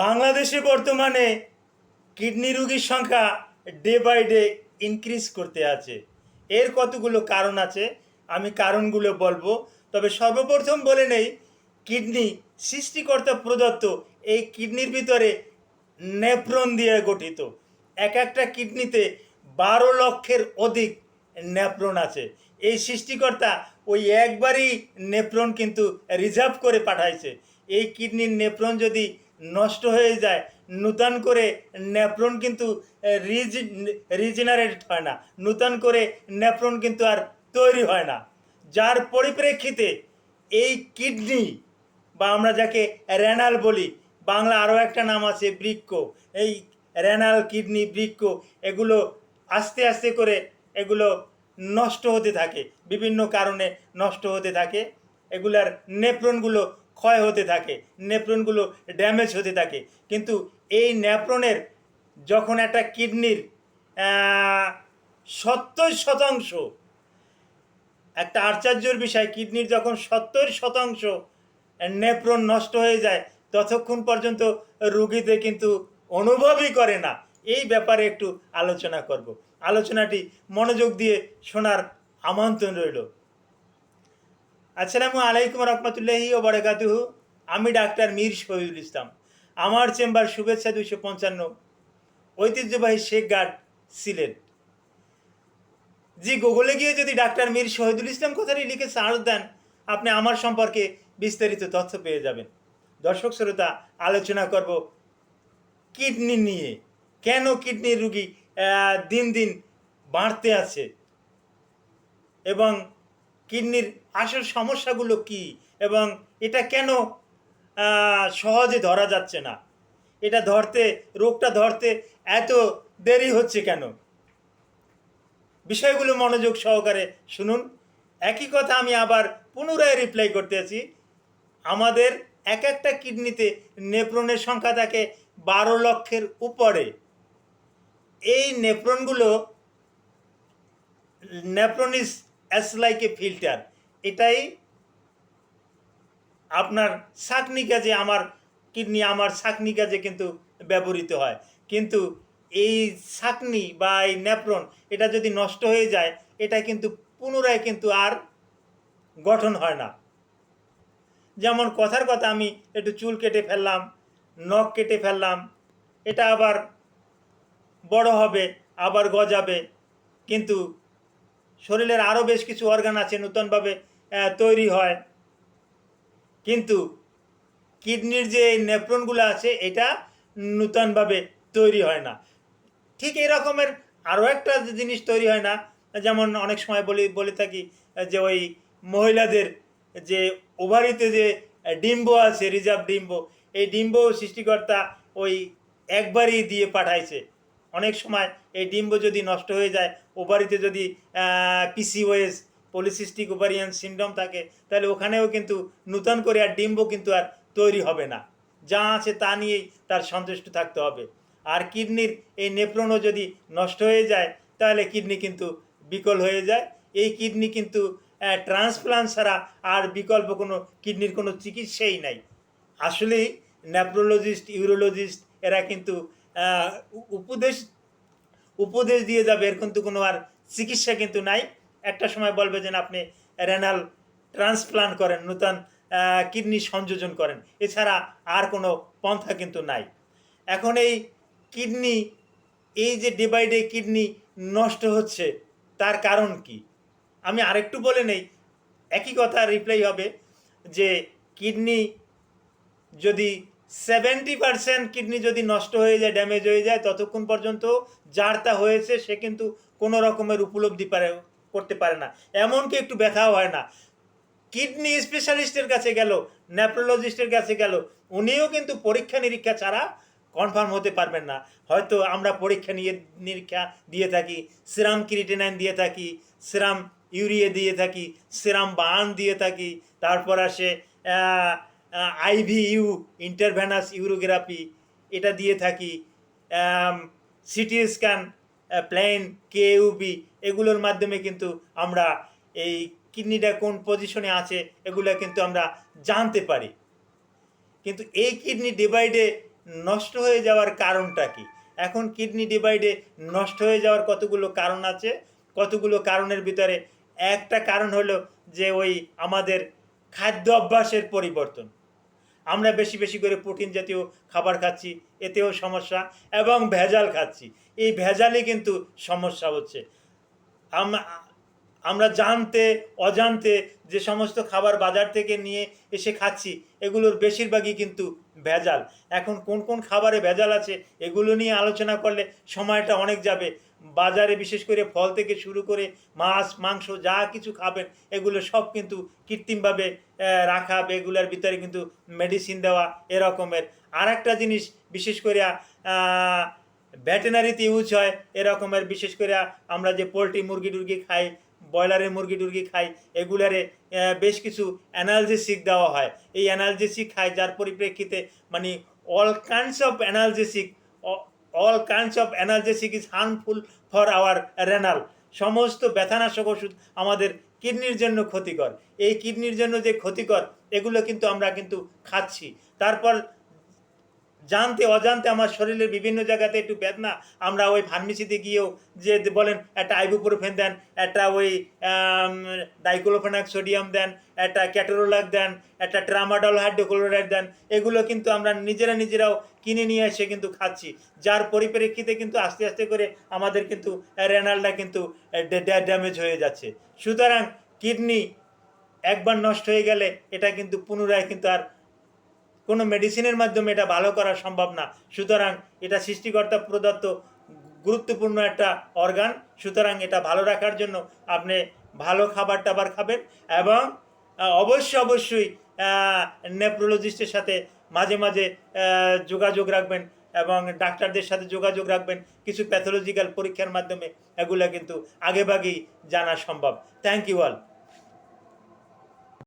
বাংলাদেশে বর্তমানে কিডনি রোগীর সংখ্যা ডে বাই ডে ইনক্রিজ করতে আছে। এর কতগুলো কারণ আছে, আমি কারণগুলো বলবো। তবে সর্বপ্রথম বলে নেই, কিডনি সৃষ্টিকর্তা প্রদত্ত। এই কিডনির ভিতরে নেফ্রন দিয়ে গঠিত। এক একটা কিডনিতে 12 লক্ষের অধিক নেফ্রন আছে। এই সৃষ্টিকর্তা ওই একবারই নেফ্রন কিন্তু রিজার্ভ করে পাঠাইছে। এই কিডনির নেফ্রন যদি নষ্ট হয়ে যায়, নূতন করে নেফ্রন কিন্তু রিজেনারেট হয় না, নূতন করে নেফ্রন কিন্তু আর তৈরি হয় না। যার পরিপ্রেক্ষিতে এই কিডনি বা আমরা যাকে রেনাল বলি, বাংলা আরও একটা নাম আছে বৃক্ক, এই রেনাল, কিডনি, বৃক্ক, এগুলো আস্তে আস্তে করে এগুলো নষ্ট হতে থাকে, বিভিন্ন কারণে নষ্ট হতে থাকে। এগুলার নেফ্রনগুলো ক্ষয় হতে থাকে, নেফ্রনগুলো ড্যামেজ হতে থাকে। কিন্তু এই নেফ্রনের যখন একটা কিডনির 70%, একটা আশ্চর্যের বিষয়, কিডনির যখন 70% নেফ্রন নষ্ট হয়ে যায়, ততক্ষণ পর্যন্ত রুগীতে কিন্তু অনুভবই করে না। এই ব্যাপারে একটু আলোচনা করব। আলোচনাটি মনোযোগ দিয়ে শোনার আমন্ত্রণ রইল। আসসালামু আলাইকুম রহমতুল্লাহি ও বারাকাতুহু। আমি ডাক্তার মীর শহীদুল ইসলাম। আমার চেম্বার শুভেচ্ছা 255, ঐতিহ্যবাহী শেখ গার্ড, সিলেট। জি, গুগলে গিয়ে যদি ডাক্তার মীর শহীদুল ইসলাম কথাটি লিখে সার্চ দেন, আপনি আমার সম্পর্কে বিস্তারিত তথ্য পেয়ে যাবেন। দর্শক শ্রোতা, আলোচনা করব কিডনি নিয়ে। কেন কিডনির রুগী দিন দিন বাড়তে আছে এবং কিডনির আসল সমস্যাগুলো কি, এবং এটা কেন সহজে ধরা যাচ্ছে না, এটা রোগটা ধরতে এত দেরি হচ্ছে কেন, বিষয়গুলো মনোযোগ সহকারে শুনুন। একই কথা আমি আবার পুনরায় রিপ্লাই করতে আছি। আমাদের এক একটা কিডনিতে নেফ্রনের সংখ্যা থাকে 12 লক্ষের উপরে। এই nephron is as like a filter. এটাই আপনার ছাঁকনি কাজে, আমার কিডনি আমার ছাঁকনি কাজে কিন্তু ব্যবহৃত হয়। কিন্তু এই ছাঁকনি বা এই নেফ্রন, এটা যদি নষ্ট হয়ে যায়, এটা কিন্তু পুনরায় কিন্তু আর গঠন হয় না। যেমন কথার কথা, আমি একটু চুল কেটে ফেললাম, নখ কেটে ফেললাম, এটা আবার বড় হবে, আবার গজাবে। কিন্তু শরীরের আরও বেশ কিছু অর্গান আছে, নূতনভাবে তৈরি হয়। কিন্তু কিডনির যে নেফ্রনগুলো আছে, এটা নূতনভাবে তৈরি হয় না। ঠিক এই রকমের আরও একটা জিনিস তৈরি হয় না। যেমন অনেক সময় বলে থাকি যে ওই মহিলাদের যে ওভারিতে যে ডিম্ব আছে, রিজার্ভ ডিম্ব, এই ডিম্ব সৃষ্টিকর্তা ওই একবারই দিয়ে পাঠাইছে। অনেক সময় এই ডিম্ব যদি নষ্ট হয়ে যায়, ওভারিতে যদি পিসিওএস, পলিসিস্টিক ওভারিয়ান সিনড্রোম থাকে, তাহলে ওখানেও কিন্তু নূতন করে আর ডিম্ব কিন্তু আর তৈরি হবে না। যা আছে তা নিয়েই তার সন্তুষ্ট থাকতে হবে। আর কিডনির এই নেফ্রনও যদি নষ্ট হয়ে যায়, তাহলে কিডনি কিন্তু বিকল হয়ে যায়। এই কিডনি কিন্তু ট্রান্সপ্লান্ট ছাড়া আর বিকল্প কোনো কিডনির কোনো চিকিৎসাই নাই। আসলেই নেফ্রোলজিস্ট, ইউরোলজিস্ট এরা কিন্তু উপদেশ উপদেশ দিয়ে যাবে, এর কিন্তু কোনো আর চিকিৎসা কিন্তু নাই। একটা সময় বলবে যে আপনি রেনাল ট্রান্সপ্লান্ট করেন, নূতন কিডনি সংযোজন করেন, এছাড়া আর কোনো পন্থা কিন্তু নাই। এখন এই কিডনি, এই যে ডে বাই ডে কিডনি নষ্ট হচ্ছে, তার কারণ কি? আমি আরেকটু বলে নেই, একই কথা রিপ্লাই হবে যে কিডনি যদি 70% কিডনি যদি নষ্ট হয়ে যায়, ড্যামেজ হয়ে যায়, ততক্ষণ পর্যন্ত যার তা হয়েছে সে কিন্তু কোনো রকমের উপলব্ধি করতে পারে না, এমনকি একটু ব্যথাও হয় না। কিডনি স্পেশালিস্টের কাছে গেল, নেফ্রোলজিস্টের কাছে গেল, উনিও কিন্তু পরীক্ষা নিরীক্ষা ছাড়া কনফার্ম হতে পারবেন না। হয়তো আমরা পরীক্ষা নিরীক্ষা দিয়ে থাকি, সিরাম ক্রিয়েটিনাইন দিয়ে থাকি, সিরাম ইউরিয়া দিয়ে থাকি, সিরাম বার্ন দিয়ে থাকি, তারপর আসে আইভিইউ, ইন্টারভেনাস ইউরোগ্রাফি, এটা দিয়ে থাকি, সিটি স্ক্যান, প্লেন কেইউবি, এগুলোর মাধ্যমে কিন্তু আমরা এই কিডনিটা কোন পজিশনে আছে এগুলো কিন্তু আমরা জানতে পারি। কিন্তু এই কিডনি ডে বাই ডে নষ্ট হয়ে যাওয়ার কারণটা কি? এখন কিডনি ডিভাইডে নষ্ট হয়ে যাওয়ার কতগুলো কারণ আছে। কতগুলো কারণের ভিতরে একটা কারণ হলো যে ওই আমাদের খাদ্য অভ্যাসের পরিবর্তন। আমরা বেশি বেশি করে প্রোটিন জাতীয় খাবার খাচ্ছি, এতেও সমস্যা, এবং ভেজাল খাচ্ছি, এই ভেজালই কিন্তু সমস্যা হচ্ছে। আমরা জানতে অজান্তে যে সমস্ত খাবার বাজার থেকে নিয়ে এসে খাচ্ছি, এগুলোর বেশিরভাগই কিন্তু ভেজাল। এখন কোন কোন খাবারে ভেজাল আছে এগুলো নিয়ে আলোচনা করলে সময়টা অনেক যাবে। বাজারে বিশেষ করে ফল থেকে শুরু করে মাছ মাংস যা কিছু খাবেন, এগুলো সব কিন্তু কৃত্রিমভাবে রাখা, এগুলোর ভিতরে কিন্তু মেডিসিন দেওয়া এরকমের। আর একটা জিনিস বিশেষ করে ভেটেনারিতে ইউজ হয় এরকমের, বিশেষ করে আমরা যে পোলট্রি মুরগি টুরগি খাই, ব্রয়লারের মুরগি টুরগি খাই, এগুলারে বেশ কিছু অ্যানালজেসিক দেওয়া হয়। এই অ্যানালজেসিক খাই, যার পরিপ্রেক্ষিতে মানে all kinds of analgesic is harmful for our renal. সমস্ত ব্যথানাশক ওষুধ আমাদের কিডনির জন্য ক্ষতিকর। এই কিডনির জন্য যে ক্ষতিকর, এগুলো কিন্তু আমরা কিন্তু খাচ্ছি। তারপর জানতে অজান্তে আমার শরীরের বিভিন্ন জায়গাতে একটু বেদনা, আমরা ওই ফার্মেসিতে গিয়েও যে বলেন একটা আইবুপ্রোফেন দেন, একটা ওই ডাইক্লোফেনাক সোডিয়াম দেন, একটা ক্যাটোরোলাক দেন, একটা ট্রামাডল হাইড্রোক্লোরাইড দেন, এগুলো কিন্তু আমরা নিজেরাও কিনে নিয়ে এসে কিন্তু খাচ্ছি, যার পরিপ্রেক্ষিতে কিন্তু আস্তে আস্তে করে আমাদের কিন্তু রেনালটা কিন্তু ড্যামেজ হয়ে যাচ্ছে। সুতরাং কিডনি একবার নষ্ট হয়ে গেলে এটা কিন্তু পুনরায় কিন্তু আর কোনো মেডিসিনের মাধ্যমে এটা ভালো করা সম্ভব না। সুতরাং এটা সৃষ্টিকর্তা প্রদত্ত গুরুত্বপূর্ণ একটা অর্গান। সুতরাং এটা ভালো রাখার জন্য আপনি ভালো খাবার টাবার খাবেন, এবং অবশ্যই নেফ্রোলজিস্টের সাথে মাঝে মাঝে যোগাযোগ রাখবেন, এবং ডাক্তারদের সাথে যোগাযোগ রাখবেন। কিছু প্যাথোলজিক্যাল পরীক্ষার মাধ্যমে এগুলো কিন্তু আগেভাগেই জানা সম্ভব। Thank you all.